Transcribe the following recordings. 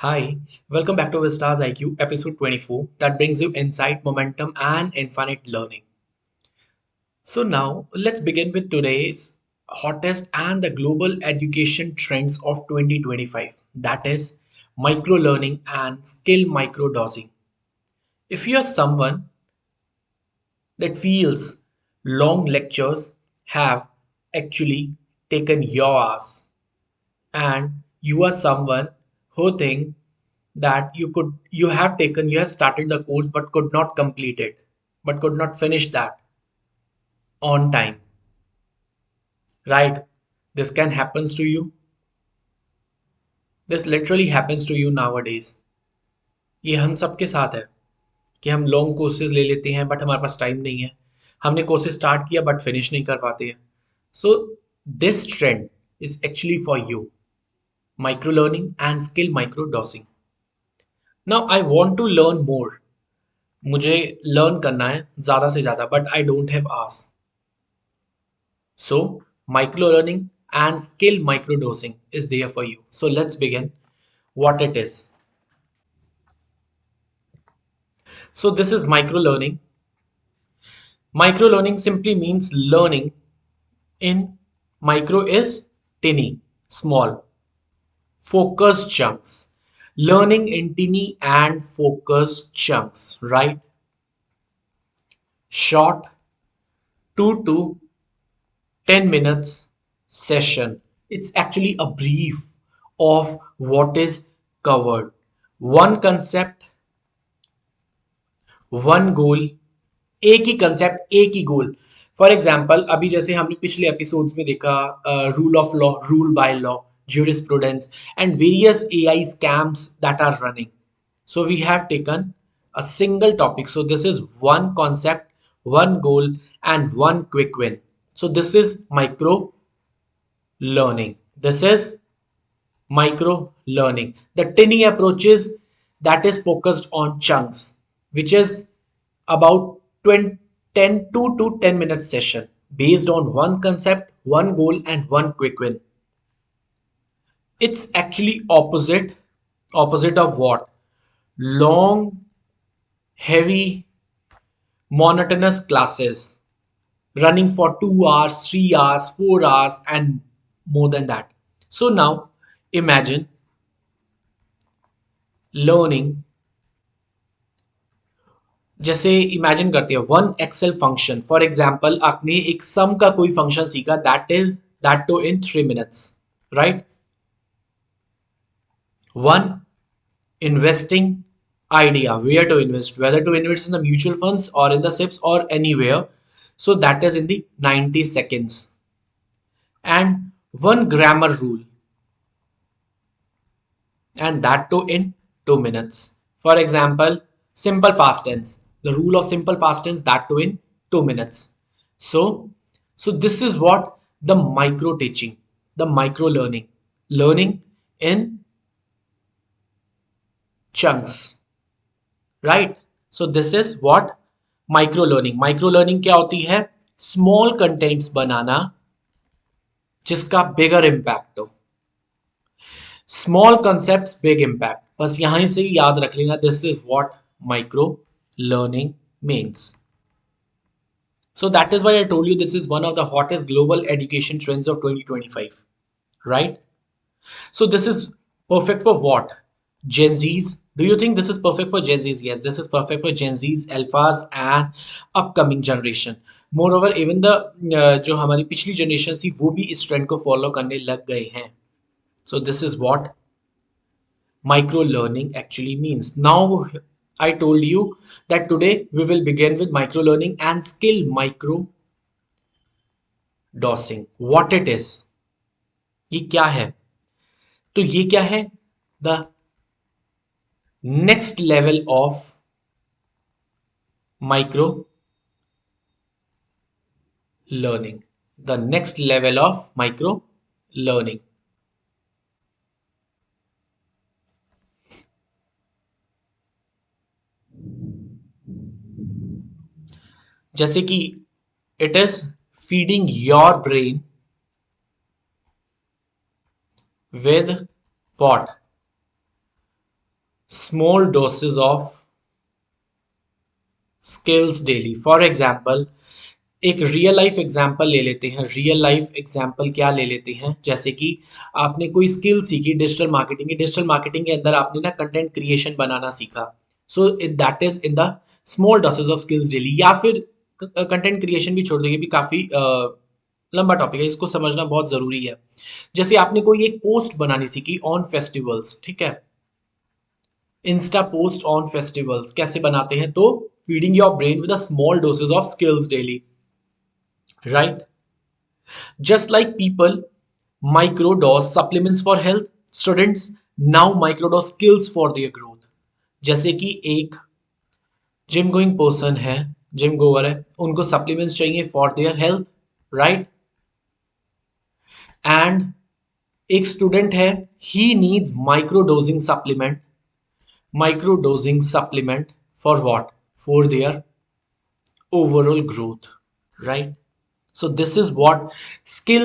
Hi, welcome back to Vistas IQ episode 24 that brings you insight, momentum, and infinite learning. So, now let's begin with today's hottest and the global education trends of 2025, that is, micro learning and skill microdosing. If you are someone that feels long lectures have actually taken your ass, and you are someone who think that you have started the course but could not complete it, but could not finish that on time, right? This can happens to you. This literally happens to you nowadays. ये हम सबके साथ है कि हम long courses ले लेते हैं बट हमारे पास टाइम नहीं है. हमने कोर्सेज स्टार्ट किया बट फिनिश नहीं कर पाते हैं. So this trend is actually for you. Micro learning and skill micro dosing. Now I want to learn more. मुझे लर्न करना है ज़्यादा से ज़्यादा बट आई डोंट हैव आस. So, micro learning and skill microdosing is there for you. So, let's begin what it is. So, this is micro learning. Micro learning simply means learning in micro is tiny, small, focused chunks. Learning in tiny and focused chunks, right? Short 2 to 10 minutes session. It's actually a brief of what is covered. One concept, one goal. एक ही concept, एक ही गोल. For example अभी जैसे हमने पिछले episodes में देखा rule of law, rule by law, jurisprudence and various AI scams that are running. So we have taken a single topic. So this is one concept, one goal, and one quick win. So this is micro learning. This is micro learning. The tiny approach is that is focused on chunks, which is about 20, 10 to 10 minutes session based on one concept, one goal, and one quick win. It's actually opposite of what? Long, heavy, monotonous classes running for 2 hours, 3 hours, 4 hours, and more than that. So now imagine learning. जैसे imagine करते हैं one Excel function. For example आपने एक sum का कोई function सीखा that too in 3 minutes, right. One investing idea, where to invest, whether to invest in the mutual funds or in the SIPs or anywhere, so that is in the 90 seconds. And one grammar rule, and that too in 2 minutes. For example, simple past tense, the rule of simple past tense, that too in 2 minutes. So, so this is what the micro teaching, the micro learning, learning in chunks, right? So this is what micro learning. Micro learning क्या होती है? Small contents बनाना जिसका bigger impact हो. Small concepts, big impact. बस यहाँ से ही याद रख लेना. This is what micro learning means. So that is why I told you this is one of the hottest global education trends of 2025, right? So this is perfect for what? Gen Zs. Do you think this is perfect for Gen Zs? Yes, this is perfect for Gen Zs, Alphas, and upcoming generation. Moreover, even the जो हमारी पिछली generation थी वो भी इस trend को follow करने लग गए हैं. So this is what micro learning actually means. Now, I told you that today we will begin with micro learning and skill micro dosing. What it is? ये क्या है? तो ये क्या है? The next level of micro learning. The next level of micro learning. जैसे कि it is feeding your brain with what? Small dosage of skills daily. For example, एक रियल लाइफ एग्जाम्पल ले लेते हैं। रियल लाइफ एग्जाम्पल क्या ले लेते हैं, जैसे कि आपने कोई स्किल सीखी डिजिटल मार्केटिंग की। डिजिटल मार्केटिंग के अंदर आपने ना कंटेंट क्रिएशन बनाना सीखा। So that is in the small dosage of skills daily. या फिर कंटेंट क्रिएशन भी छोड़ दो, ये भी काफी लंबा टॉपिक है, इसको समझना बहुत जरूरी है। जैसे आपने कोई एक पोस्ट बनानी सीखी ऑन फेस्टिवल्स, ठीक है, इंस्टा पोस्ट ऑन फेस्टिवल्स कैसे बनाते हैं, तो feeding your brain with a small dosage of skills daily, right. Just like people microdose supplements for health, students now microdose skills for their growth. जैसे कि एक gym going person है, gym goer है, उनको सप्लीमेंट्स चाहिए for their health, right. And एक student है, he needs microdosing supplement for what, for their overall growth, right. So this is what skill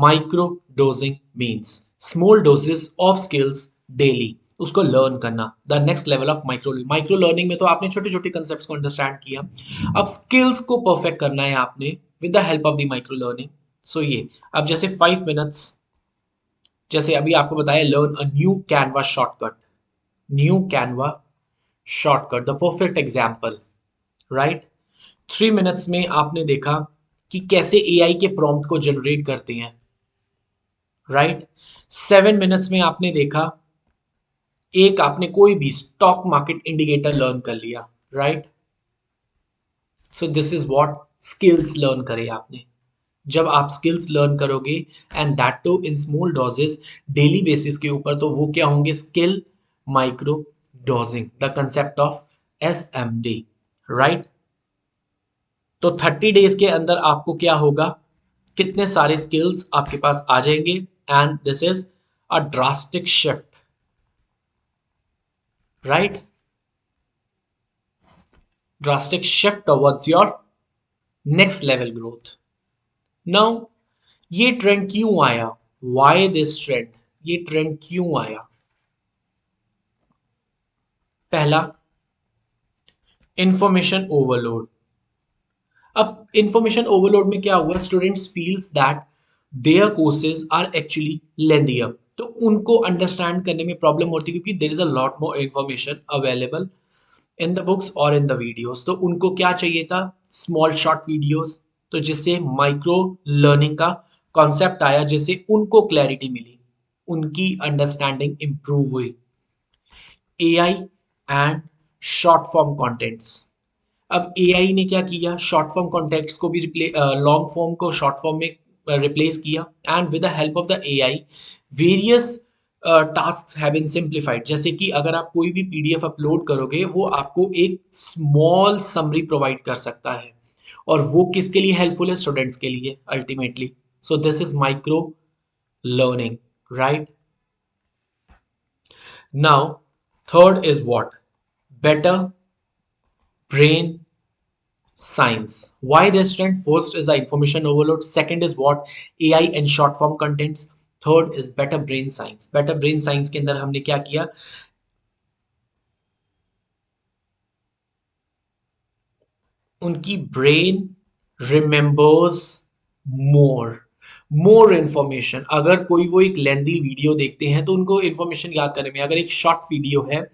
microdosing means. Small doses of skills daily. उसको learn करना, the next level of micro learning में तो आपने छोटे छोटे concept को understand किया। अब स्किल्स को परफेक्ट करना है आपने with the help of the micro learning. So ये अब जैसे 5 मिनट्स, जैसे अभी आपको बताया, learn a new Canva shortcut, new Canva shortcut, the perfect example, right. 3 minutes में आपने देखा कि कैसे एआई के प्रॉम्प्ट को जनरेट करते हैं, राइट। 7 मिनट्स में आपने देखा, एक आपने कोई भी स्टॉक मार्केट इंडिकेटर लर्न कर लिया, right. So this is what skills learn करे आपने। जब आप स्किल्स लर्न करोगे and that too in small doses daily basis के ऊपर, तो वो क्या होंगे, skill micro dosing, the concept of SMD, right. तो 30 डेज के अंदर आपको क्या होगा, कितने सारे स्किल्स आपके पास आ जाएंगे, and this is a drastic shift, right. Drastic shift towards your next level growth. Now ये ट्रेंड क्यों आया, वाई दिस ट्रेंड, ये ट्रेंड क्यों आया। पहला, इंफॉर्मेशन ओवरलोड। अब इंफॉर्मेशन ओवरलोड में क्या हुआ, students feels that their courses are actually lengthier, तो उनको अंडरस्टैंड करने में प्रॉब्लम होती है, क्योंकि there is a lot more information available in the books और इन द वीडियोस। तो उनको क्या चाहिए था, स्मॉल शॉर्ट वीडियोस। तो जिससे माइक्रो लर्निंग का कॉन्सेप्ट आया, जिससे उनको क्लैरिटी मिली, उनकी अंडरस्टैंडिंग इंप्रूव हुई। AI and short form contents. अब एआई ने क्या किया, शॉर्ट फॉर्म कॉन्टेक्ट्स को भी लॉन्ग फॉर्म को शॉर्ट फॉर्म में रिप्लेस किया, and with the help of the AI various task have been simplified. जैसे कि अगर आप कोई भी पीडीएफ अपलोड करोगे, वो आपको एक स्मॉल समरी प्रोवाइड कर सकता है, और वो किसके लिए हेल्पफुल है, स्टूडेंट्स के लिए ultimately. So this is micro learning, right. Now third is what, better brain science. Why this trend? First is the information overload, second is what, AI and short form contents, third is better brain science. better brain science के अंदर हमने क्या किया, उनकी brain remembers more information. अगर कोई वो एक लेंदी वीडियो देखते हैं तो उनको इंफॉर्मेशन याद करने में, अगर एक शॉर्ट वीडियो है,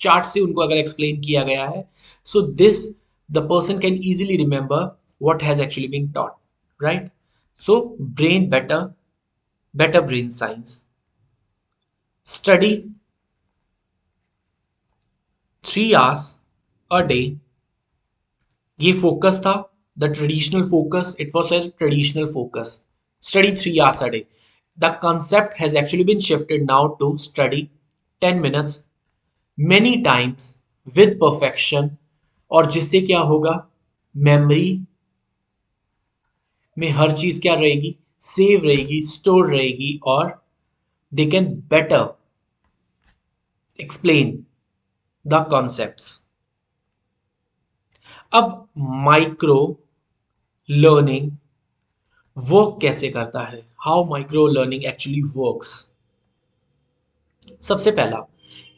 चार्ट से उनको अगर एक्सप्लेन किया गया है, so this the person can easily remember what has actually been taught, right. So brain better brain science study 3 hours a day, ये फोकस था, the traditional focus, it was a traditional focus, study 3 hours a day. The concept has actually been shifted now to study 10 minutes many times with perfection, और जिससे क्या होगा, memory में हर चीज क्या रहेगी, सेव रहेगी, स्टोर रहेगी, और they can better explain the concepts. अब माइक्रो लर्निंग वर्क कैसे करता है, how micro learning actually works. सबसे पहला,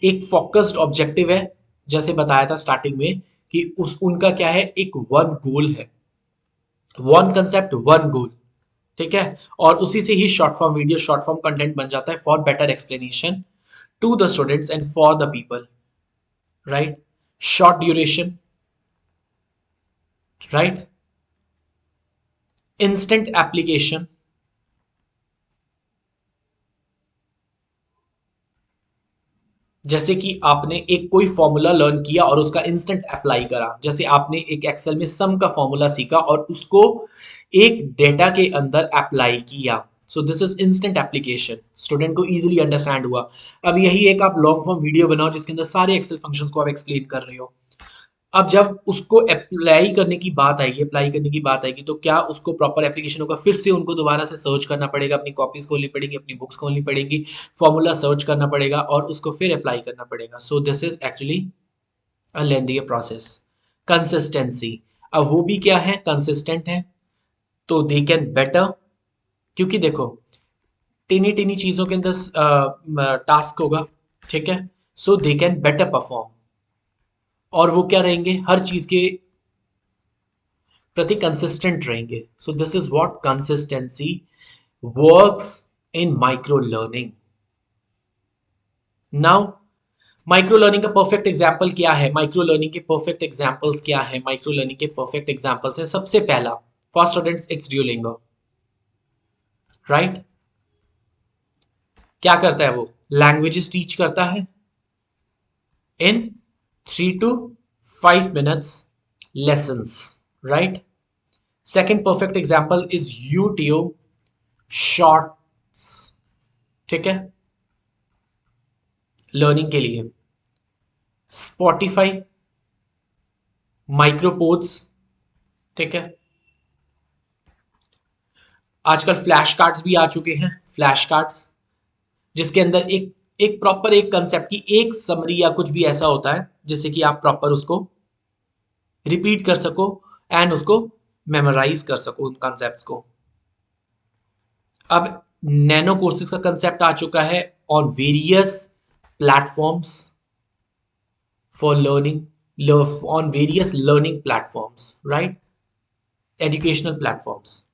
एक फोकस्ड ऑब्जेक्टिव है, जैसे बताया था स्टार्टिंग में कि उनका क्या है, एक वन गोल है, वन कंसेप्ट वन गोल। ठीक है, और उसी से ही short form video, short form content बन जाता है for better explanation to the students and for the people, right. Short duration, right. Instant application, जैसे कि आपने एक कोई फॉर्मूला लर्न किया और उसका इंस्टेंट अप्लाई करा, जैसे आपने एक एक्सेल में सम का फॉर्मूला सीखा और उसको एक डेटा के अंदर अप्लाई किया। सो this is instant application, student को इजीली अंडरस्टैंड हुआ। अब यही एक आप लॉन्ग फॉर्म वीडियो बनाओ जिसके अंदर सारे एक्सेल फंक्शंस को आप एक्सप्लेन कर रहे हो। अब जब उसको अप्लाई करने की बात आएगी तो क्या उसको प्रॉपर एप्लीकेशन होगा, फिर से उनको दोबारा से सर्च करना पड़ेगा, अपनी कॉपीज खोलनी पड़ेगी, अपनी बुक्स खोलनी पड़ेगी, फॉर्मूला सर्च करना पड़ेगा और उसको फिर अप्लाई करना पड़ेगा। सो this is actually a lengthy process. Consistency, अब वो भी क्या है, कंसिस्टेंट है, तो दे कैन बेटर, क्योंकि देखो टिनी टिनी चीजों के अंदर टास्क होगा, ठीक है। सो दे कैन बेटर परफॉर्म, और वो क्या रहेंगे, हर चीज के प्रति कंसिस्टेंट रहेंगे। सो this is what consistency works in micro learning. Now micro learning का परफेक्ट एग्जाम्पल क्या है, माइक्रो लर्निंग के परफेक्ट एग्जाम्पल्स क्या है, माइक्रो लर्निंग के परफेक्ट एग्जाम्पल्स है, सबसे पहला for students it's Duolingo, right. क्या करता है वो, लैंग्वेजेस टीच करता है इन 3 to 5 minutes lessons, right? Second perfect example is YouTube shorts, ठीक है, लर्निंग के लिए। स्पॉटिफाई माइक्रोपोड्स, ठीक है। आजकल फ्लैश कार्ड्स भी आ चुके हैं, फ्लैश कार्ड्स जिसके अंदर एक एक प्रॉपर एक कंसेप्ट की एक समरी या कुछ भी ऐसा होता है जिससे कि आप प्रॉपर उसको रिपीट कर सको एंड उसको मेमोराइज कर सको उन कॉन्सेप्ट्स को। अब नैनो कोर्सेज का कंसेप्ट आ चुका है on various platforms for learning, on various learning platforms, right, educational platforms.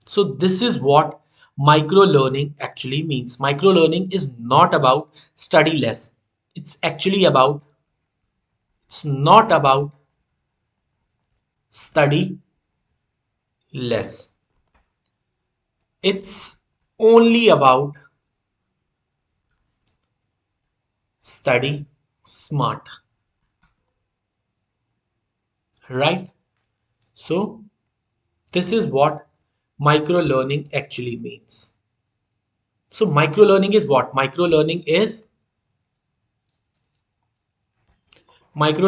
So this is what micro learning actually means. Micro learning is not about study less. It's actually about, it's not about study less. It's only about study smart, right? So this is what micro learning actually means. So micro learning is what? Micro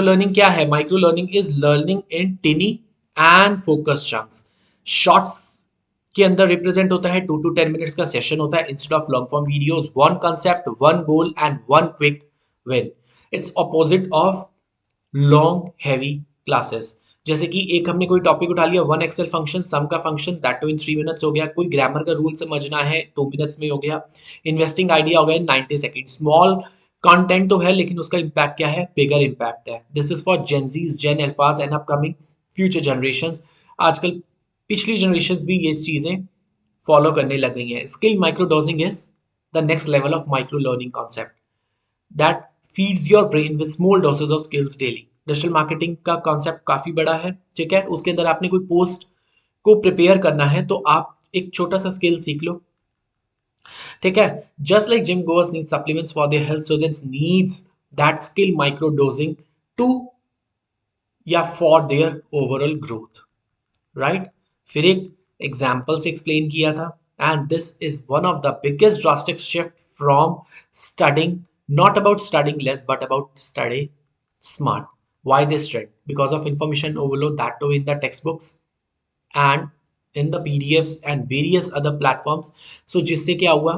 learning क्या है, micro learning is learning in टिनी and focus chunks. Shorts के अंदर represent होता है 2 to 10 minutes का session होता है instead of long form videos, one concept one goal and one quick win. It's opposite of long heavy classes. जैसे कि एक हमने कोई टॉपिक उठा लिया, वन एक्सेल फंक्शन, सम का function, that too in 3 minutes हो गया, कोई ग्रामर का रूल समझना है 2 मिनट्स में हो गया, इन्वेस्टिंग आइडिया हो गया 90 सेकेंड। स्मॉल कंटेंट तो है लेकिन उसका इम्पैक्ट क्या है, बिगर इम्पैक्ट है। दिस इज फॉर जेनजीज, जेन अल्फाज एंड अपकमिंग फ्यूचर जनरेशंस। आजकल पिछली जनरेशंस भी ये चीजें फॉलो करने लग गई हैं। Skill micro dosing is the next level of micro learning concept that feeds your brain with small dosage of skills daily. Digital marketing का कॉन्सेप्ट काफी बड़ा है, ठीक है। उसके अंदर आपने कोई पोस्ट को प्रिपेयर करना है तो आप एक छोटा सा स्किल सीख लो, ठीक है। Just like gym goers need supplements for their health, students needs that skill micro dosing to या for their overall growth, right. फिर एक एग्जाम्पल से एक्सप्लेन किया था and this is one of the biggest drastic shift from studying, not about studying less but about study smart. Why this trend? Because of information overload, that too in the textbooks and in the PDFs and various other platforms. So जिससे क्या हुआ,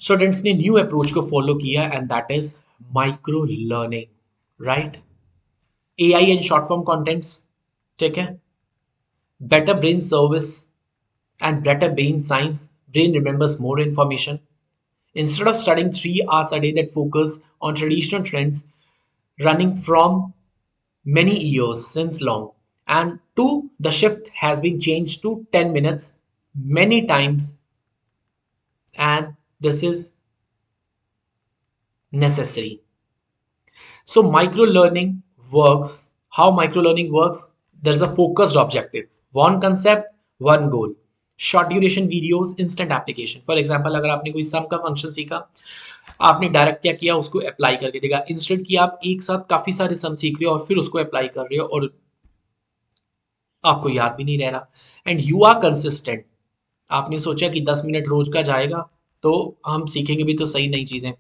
students ने new approach को follow किया and that is micro learning, right. AI and short form contents, ठीक है, better brain service and better brain science brain remembers more information. Instead of studying 3 hours a day that focus on traditional trends running from many years since long. And two, the shift has been changed to 10 minutes many times, and this is necessary. So micro learning works. How micro learning works? There is a focused objective, one concept, one goal. Short duration videos, instant application. For example अगर आपने कोई सम का function सीखा, आपने direct क्या किया, उसको apply करके देखा, इंस्टेंट कि आप एक साथ काफी सारे सम सीख रहे हो और फिर उसको अप्लाई कर रहे हो और आपको याद भी नहीं रह रहा. And you are consistent. आपने सोचा कि 10 मिनट रोज का जाएगा तो हम सीखेंगे भी तो सही नई चीजें.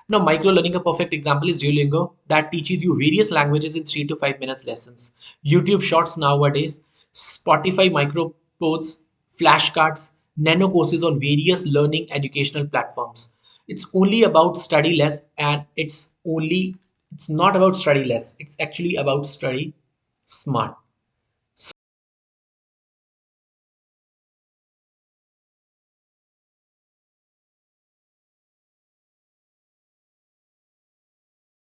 Now, micro learning, a perfect example is Duolingo that teaches you various languages in 3 to 5 minutes lessons. YouTube Shorts nowadays, Spotify micropods, flashcards, nano courses on various learning educational platforms. It's only about study less, and it's not about study less. It's actually about study smart.